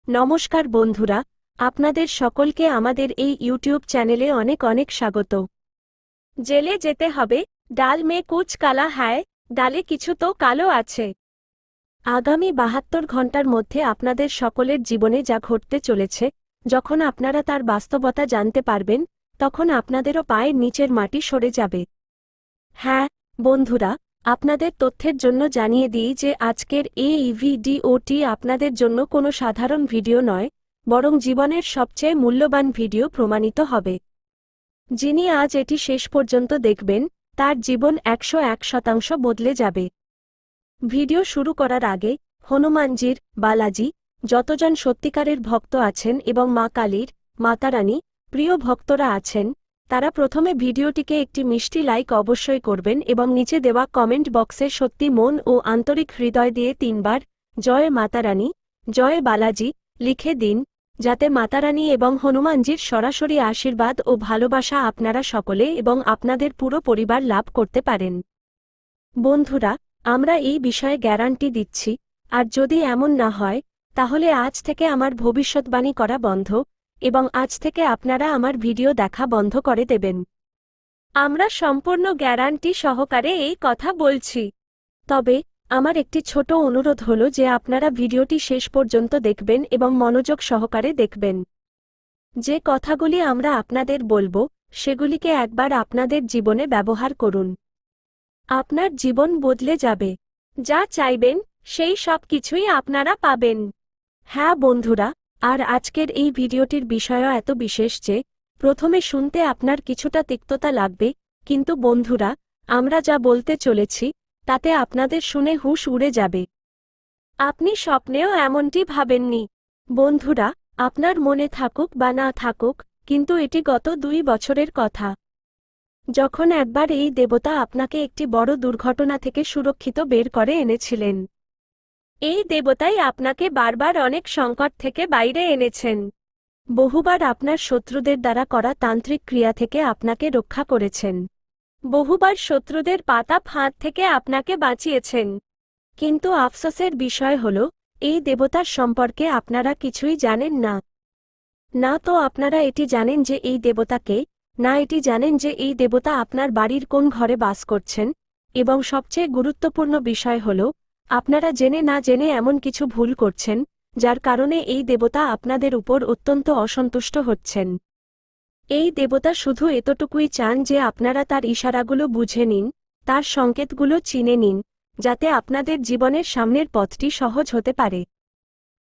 নমস্কার বন্ধুরা, আপনাদের সকলকে আমাদের এই ইউটিউব চ্যানেলে অনেক অনেক স্বাগত। জেলে যেতে হবে, ডাল মে কুচ কালা হ্যায়, ডালে কিছু তো কালো আছে। আগামী ৭২ ঘন্টার মধ্যে আপনাদের সকলের জীবনে যা ঘটতে চলেছে, যখন আপনারা তার বাস্তবতা জানতে পারবেন, তখন আপনাদেরও পায়ের নিচের মাটি সরে যাবে। হ্যাঁ বন্ধুরা, আপনাদের তথ্যের জন্য জানিয়ে দিই যে আজকের এই ভিডিওটি আপনাদের জন্য কোনো সাধারণ ভিডিও নয়, বরং জীবনের সবচেয়ে মূল্যবান ভিডিও প্রমাণিত হবে। যিনি আজ এটি শেষ পর্যন্ত দেখবেন, তার জীবন ১০১% বদলে যাবে। ভিডিও শুরু করার আগে হনুমানজির, বালাজি, যতজন সত্যিকারের ভক্ত আছেন এবং মা কালীর, মাতারানী, প্রিয় ভক্তরা আছেন, তারা প্রথমে ভিডিওটিকে একটি মিষ্টি লাইক অবশ্যই করবেন এবং নিচে দেওয়া কমেন্ট বক্সে সত্যি মন ও আন্তরিক হৃদয় দিয়ে ৩ বার জয় মাতারানী, জয় বালাজি লিখে দিন, যাতে মাতারানী এবং হনুমানজির সরাসরি আশীর্বাদ ও ভালোবাসা আপনারা সকলে এবং আপনাদের পুরো পরিবার লাভ করতে পারেন। বন্ধুরা, আমরা এই বিষয়ে গ্যারান্টি দিচ্ছি, আর যদি এমন না হয়, তাহলে আজ থেকে আমার ভবিষ্যৎবাণী করা বন্ধ, এবং আজ থেকে আপনারা আমার ভিডিও দেখা বন্ধ করে দেবেন। আমরা সম্পূর্ণ গ্যারান্টি সহকারে এই কথা বলছি। তবে আমার একটি ছোট অনুরোধ হলো যে আপনারা ভিডিওটি শেষ পর্যন্ত দেখবেন এবং মনোযোগ সহকারে দেখবেন। যে কথাগুলি আমরা আপনাদের বলবো, সেগুলিকে একবার আপনাদের জীবনে ব্যবহার করুন। আপনার জীবন বদলে যাবে। যা চাইবেন, সেই সব কিছুই আপনারা পাবেন। হ্যাঁ বন্ধুরা, আর আজকের এই ভিডিওটির বিষয়ও এত বিশেষ যে, প্রথমে শুনতে আপনার কিছুটা তিক্ততা লাগবে, কিন্তু বন্ধুরা, আমরা যা বলতে চলেছি, তাতে আপনাদের শুনে হুঁশ উড়ে যাবে। আপনি স্বপ্নেও এমনটি ভাবেননি। বন্ধুরা, আপনার মনে থাকুক বা না থাকুক, কিন্তু এটি গত ২ বছরের কথা। যখন একবার এই দেবতা আপনাকে একটি বড় দুর্ঘটনা থেকে সুরক্ষিত বের করে এনেছিলেন। এই দেবতাই আপনাকে বারবার অনেক সংকট থেকে বাইরে এনেছেন। বহুবার আপনার শত্রুদের দ্বারা করা তান্ত্রিক ক্রিয়া থেকে আপনাকে রক্ষা করেছেন। বহুবার শত্রুদের পাতা ফাঁদ থেকে আপনাকে বাঁচিয়েছেন। কিন্তু আফসোসের বিষয় হল, এই দেবতার সম্পর্কে আপনারা কিছুই জানেন না। না তো আপনারা এটি জানেন যে এই দেবতাকে, না এটি জানেন যে এই দেবতা আপনার বাড়ির কোন ঘরে বাস করছেন, এবং সবচেয়ে গুরুত্বপূর্ণ বিষয় হল, আপনারা জেনে না জেনে এমন কিছু ভুল করছেন, যার কারণে এই দেবতা আপনাদের উপর অত্যন্ত অসন্তুষ্ট হচ্ছেন। এই দেবতা শুধু এতটুকুই চান যে আপনারা তার ইশারাগুলো বুঝে নিন, তার সংকেতগুলো চিনে নিন, যাতে আপনাদের জীবনের সামনের পথটি সহজ হতে পারে।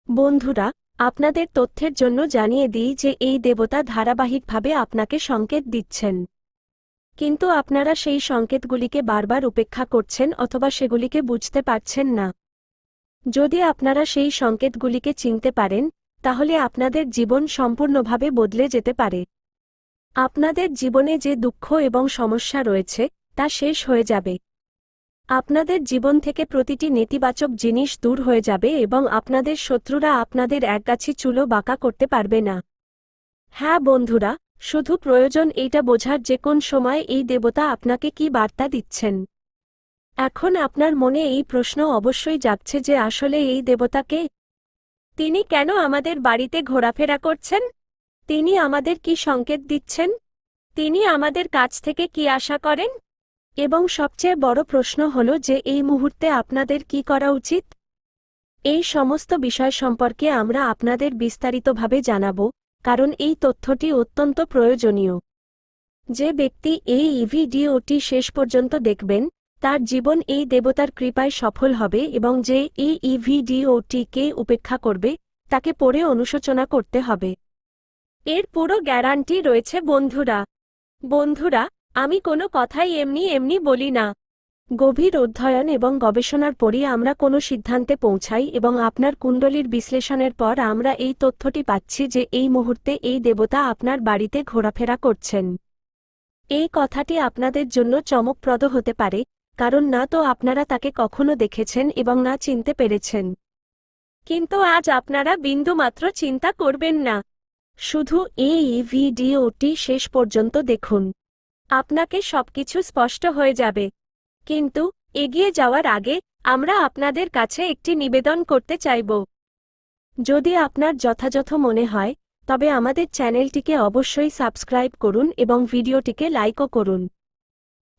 বন্ধুরা, আপনাদের তথ্যের জন্য জানিয়ে দিই যে এই দেবতা ধারাবাহিকভাবে আপনাকে সংকেত দিচ্ছেন। কিন্তু আপনারা সেই সংকেতগুলিকে বারবার উপেক্ষা করছেন অথবা সেগুলিকে বুঝতে পারছেন না। যদি আপনারা সেই সংকেতগুলিকে চিনতে পারেন, তাহলে আপনাদের জীবন সম্পূর্ণভাবে বদলে যেতে পারে। আপনাদের জীবনে যে দুঃখ এবং সমস্যা রয়েছে, তা শেষ হয়ে যাবে। আপনাদের জীবন থেকে প্রতিটি নেতিবাচক জিনিস দূর হয়ে যাবে এবং আপনাদের শত্রুরা আপনাদের একগাছি চুলও বাঁকা করতে পারবে না। হ্যাঁ বন্ধুরা, শুধু প্রয়োজন এইটা বোঝার যে কোন সময় এই দেবতা আপনাকে কী বার্তা দিচ্ছেন। এখন আপনার মনে এই প্রশ্ন অবশ্যই জাগছে যে আসলে এই দেবতা কে? তিনি কেন আমাদের বাড়িতে ঘোরাফেরা করছেন? তিনি আমাদের কি সংকেত দিচ্ছেন? তিনি আমাদের কাছ থেকে কি আশা করেন? এবং সবচেয়ে বড় প্রশ্ন হল যে এই মুহূর্তে আপনাদের কি করা উচিত? এই সমস্ত বিষয় সম্পর্কে আমরা আপনাদের বিস্তারিতভাবে জানাব, কারণ এই তথ্যটি অত্যন্ত প্রয়োজনীয়। যে ব্যক্তি এই ভিডিওটি শেষ পর্যন্ত দেখবেন, তার জীবন এই দেবতার কৃপায় সফল হবে এবং যে এই ভিডিওটিকে উপেক্ষা করবে, তাকে পড়ে অনুশোচনা করতে হবে। এর পুরো গ্যারান্টি রয়েছে বন্ধুরা। বন্ধুরা, আমি কোনো কথাই এমনি এমনি বলি না। গভীর অধ্যয়ন এবং গবেষণার পরই আমরা কোনো সিদ্ধান্তে পৌঁছাই এবং আপনার কুণ্ডলীর বিশ্লেষণের পর আমরা এই তথ্যটি পাচ্ছি যে এই মুহূর্তে এই দেবতা আপনার বাড়িতে ঘোরাফেরা করছেন। এই কথাটি আপনাদের জন্য চমকপ্রদ হতে পারে, কারণ না তো আপনারা তাকে কখনো দেখেছেন এবং না চিনতে পেরেছেন। কিন্তু আজ আপনারা বিন্দুমাত্র চিন্তা করবেন না। শুধু এই ভিডিওটি শেষ পর্যন্ত দেখুন। আপনাকে সবকিছু স্পষ্ট হয়ে যাবে। কিন্তু এগিয়ে যাওয়ার আগে আমরা আপনাদের কাছে একটি নিবেদন করতে চাইব। যদি আপনার যথাযথ মনে হয় তবে আমাদের চ্যানেলটিকে অবশ্যই সাবস্ক্রাইব করুন এবং ভিডিওটিকে লাইকও করুন।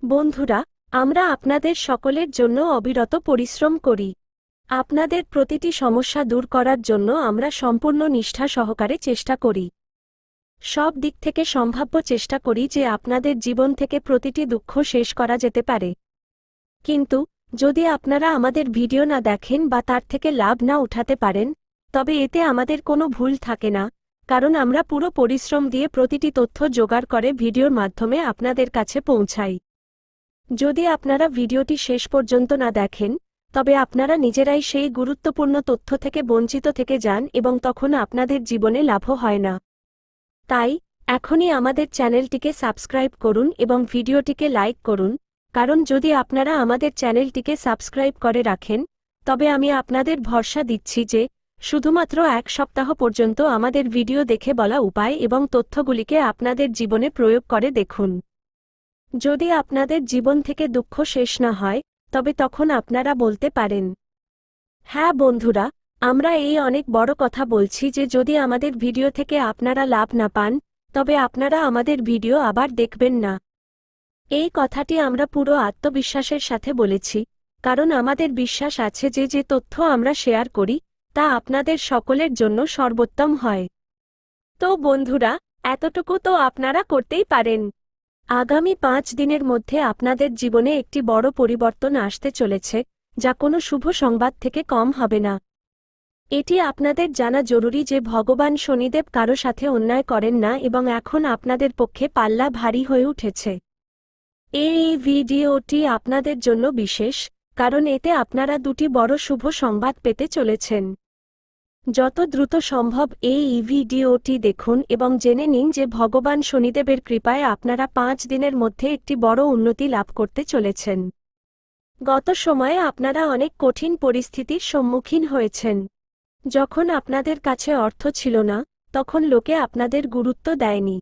বন্ধুরা, আমরা আপনাদের সকলের জন্য অবিরত পরিশ্রম করি। আপনাদের প্রতিটি সমস্যা দূর করার জন্য আমরা সম্পূর্ণ নিষ্ঠা সহকারে চেষ্টা করি। সব দিক থেকে সম্ভাব্য চেষ্টা করি যে আপনাদের জীবন থেকে প্রতিটি দুঃখ শেষ করা যেতে পারে। কিন্তু যদি আপনারা আমাদের ভিডিও না দেখেন বা তার থেকে লাভ না উঠাতে পারেন, তবে এতে আমাদের কোনো ভুল থাকে না, কারণ আমরা পুরো পরিশ্রম দিয়ে প্রতিটি তথ্য জোগাড় করে ভিডিওর মাধ্যমে আপনাদের কাছে পৌঁছাই। যদি আপনারা ভিডিওটি শেষ পর্যন্ত না দেখেন, তবে আপনারা নিজেরাই সেই গুরুত্বপূর্ণ তথ্য থেকে বঞ্চিত থেকে যান এবং তখন আপনাদের জীবনে লাভও হয় না। তাই এখনই আমাদের চ্যানেলটিকে সাবস্ক্রাইব করুন এবং ভিডিওটিকে লাইক করুন, কারণ যদি আপনারা আমাদের চ্যানেলটিকে সাবস্ক্রাইব করে রাখেন, তবে আমি আপনাদের ভরসা দিচ্ছি যে শুধুমাত্র 1 সপ্তাহ পর্যন্ত আমাদের ভিডিও দেখে বলা উপায় এবং তথ্যগুলিকে আপনাদের জীবনে প্রয়োগ করে দেখুন। যদি আপনাদের জীবন থেকে দুঃখ শেষ না হয়, তবে তখন আপনারা বলতে পারেন, হ্যাঁ বন্ধুরা, আমরা এই অনেক বড় কথা বলছি যে যদি আমাদের ভিডিও থেকে আপনারা লাভ না পান, তবে আপনারা আমাদের ভিডিও আবার দেখবেন না। এই কথাটি আমরা পুরো আত্মবিশ্বাসের সাথে বলেছি, কারণ আমাদের বিশ্বাস আছে যে যে তথ্য আমরা শেয়ার করি তা আপনাদের সকলের জন্য সর্বোত্তম হয়। তো বন্ধুরা, এতটুকু তো আপনারা করতেই পারেন। আগামী 5 দিনের মধ্যে আপনাদের জীবনে একটি বড় পরিবর্তন আসতে চলেছে, যা কোনো শুভ সংবাদ থেকে কম হবে না। এটি আপনাদের জানা জরুরি যে ভগবান শনিদেব কারো সাথে অন্যায় করেন না এবং এখন আপনাদের পক্ষে পাল্লা ভারী হয়ে উঠেছে। এই ভিডিওটি আপনাদের জন্য বিশেষ, কারণ এতে আপনারা 2টি বড় শুভ সংবাদ পেতে চলেছেন। যত দ্রুত সম্ভব এই ভিডিওটি দেখুন এবং জেনে নিন যে ভগবান শনিদেবের কৃপায় আপনারা 5 দিনের মধ্যে একটি বড় উন্নতি লাভ করতে চলেছেন। গত সময়ে আপনারা অনেক কঠিন পরিস্থিতির সম্মুখীন হয়েছেন। যখন আপনাদের কাছে অর্থ ছিল না, তখন লোকে আপনাদের গুরুত্ব দেয়নি।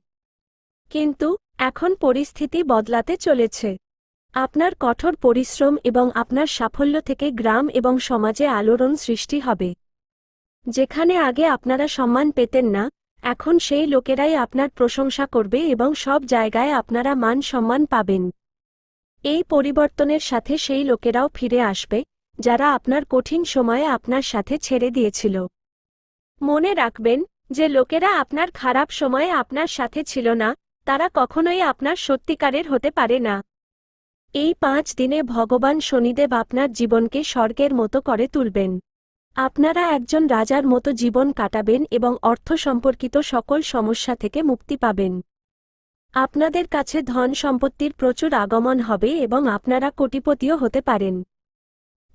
কিন্তু এখন পরিস্থিতি বদলাতে চলেছে। আপনার কঠোর পরিশ্রম এবং আপনার সাফল্য থেকে গ্রাম এবং সমাজে আলোড়ন সৃষ্টি হবে। যেখানে আগে আপনারা সম্মান পেতেন না, এখন সেই লোকেরাই আপনার প্রশংসা করবে এবং সব জায়গায় আপনারা মান সম্মান পাবেন। এই পরিবর্তনের সাথে সেই লোকেরাও ফিরে আসবে, যারা আপনার কঠিন সময়ে আপনার সাথে ছেড়ে দিয়েছিল। মনে রাখবেন যে লোকেরা আপনার খারাপ সময়ে আপনার সাথে ছিল না, তারা কখনোই আপনার সত্যিকারের হতে পারে না। এই 5 দিনে ভগবান শনিদেব আপনার জীবনকে স্বর্গের মতো করে তুলবেন। আপনারা একজন রাজার মতো জীবন কাটাবেন এবং অর্থ সম্পর্কিত সকল সমস্যা থেকে মুক্তি পাবেন। আপনাদের কাছে ধন সম্পত্তির প্রচুর আগমন হবে এবং আপনারা কোটিপতিও হতে পারেন।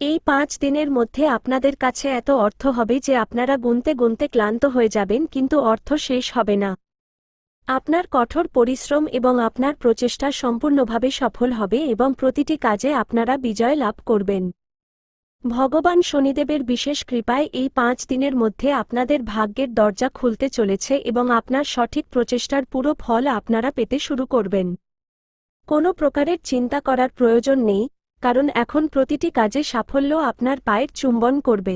এই 5 দিনের মধ্যে আপনাদের কাছে এত অর্থ হবে যে আপনারা গুনতে গুনতে ক্লান্ত হয়ে যাবেন, কিন্তু অর্থ শেষ হবে না। আপনার কঠোর পরিশ্রম এবং আপনার প্রচেষ্টা সম্পূর্ণভাবে সফল হবে এবং প্রতিটি কাজে আপনারা বিজয় লাভ করবেন। ভগবান শনিদেবের বিশেষ কৃপায় এই 5 দিনের মধ্যে আপনাদের ভাগ্যের দরজা খুলতে চলেছে এবং আপনার সঠিক প্রচেষ্টার পুরো ফল আপনারা পেতে শুরু করবেন। কোনো প্রকারের চিন্তা করার প্রয়োজন নেই, কারণ এখন প্রতিটি কাজে সাফল্য আপনার পায়ের চুম্বন করবে।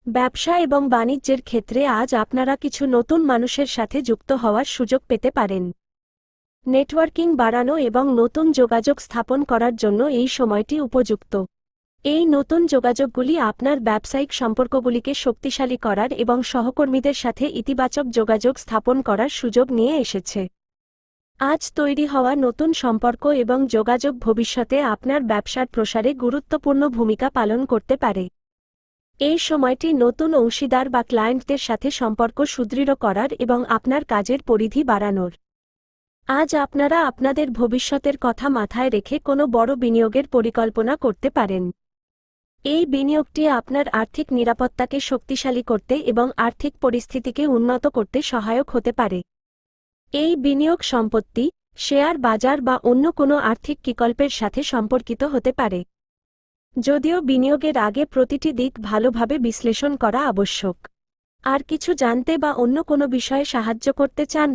ব্যবসা এবং বাণিজ্যের ক্ষেত্রে আজ আপনারা কিছু নতুন মানুষের সাথে যুক্ত হওয়ার সুযোগ পেতে পারেন। নেটওয়ার্কিং বাড়ানো এবং নতুন যোগাযোগ স্থাপন করার জন্য এই সময়টি উপযুক্ত। এই নতুন যোগাযোগগুলি আপনার ব্যবসায়িক সম্পর্কগুলিকে শক্তিশালী করার এবং সহকর্মীদের সাথে ইতিবাচক যোগাযোগ স্থাপন করার সুযোগ নিয়ে এসেছে। আজ তৈরি হওয়া নতুন সম্পর্ক এবং যোগাযোগ ভবিষ্যতে আপনার ব্যবসার প্রসারে গুরুত্বপূর্ণ ভূমিকা পালন করতে পারে। এই সময়টি নতুন অংশীদার বা ক্লায়েন্টদের সাথে সম্পর্ক সুদৃঢ় করার এবং আপনার কাজের পরিধি বাড়ানোর। আজ আপনারা আপনাদের ভবিষ্যতের কথা মাথায় রেখে কোনো বড় বিনিয়োগের পরিকল্পনা করতে পারেন। এই বিনিয়োগটি আপনার আর্থিক নিরাপত্তাকে শক্তিশালী করতে এবং আর্থিক পরিস্থিতিকে উন্নত করতে সহায়ক হতে পারে। এই বিনিয়োগ সম্পত্তি, শেয়ার বাজার বা অন্য কোনো আর্থিক বিকল্পের সাথে সম্পর্কিত হতে পারে। যদিও বিনিয়োগের আগে প্রতিটি দিক ভালোভাবে বিশ্লেষণ করা আবশ্যক। আর কিছু জানতে বা অন্য কোনো বিষয়ে সাহায্য করতে চান?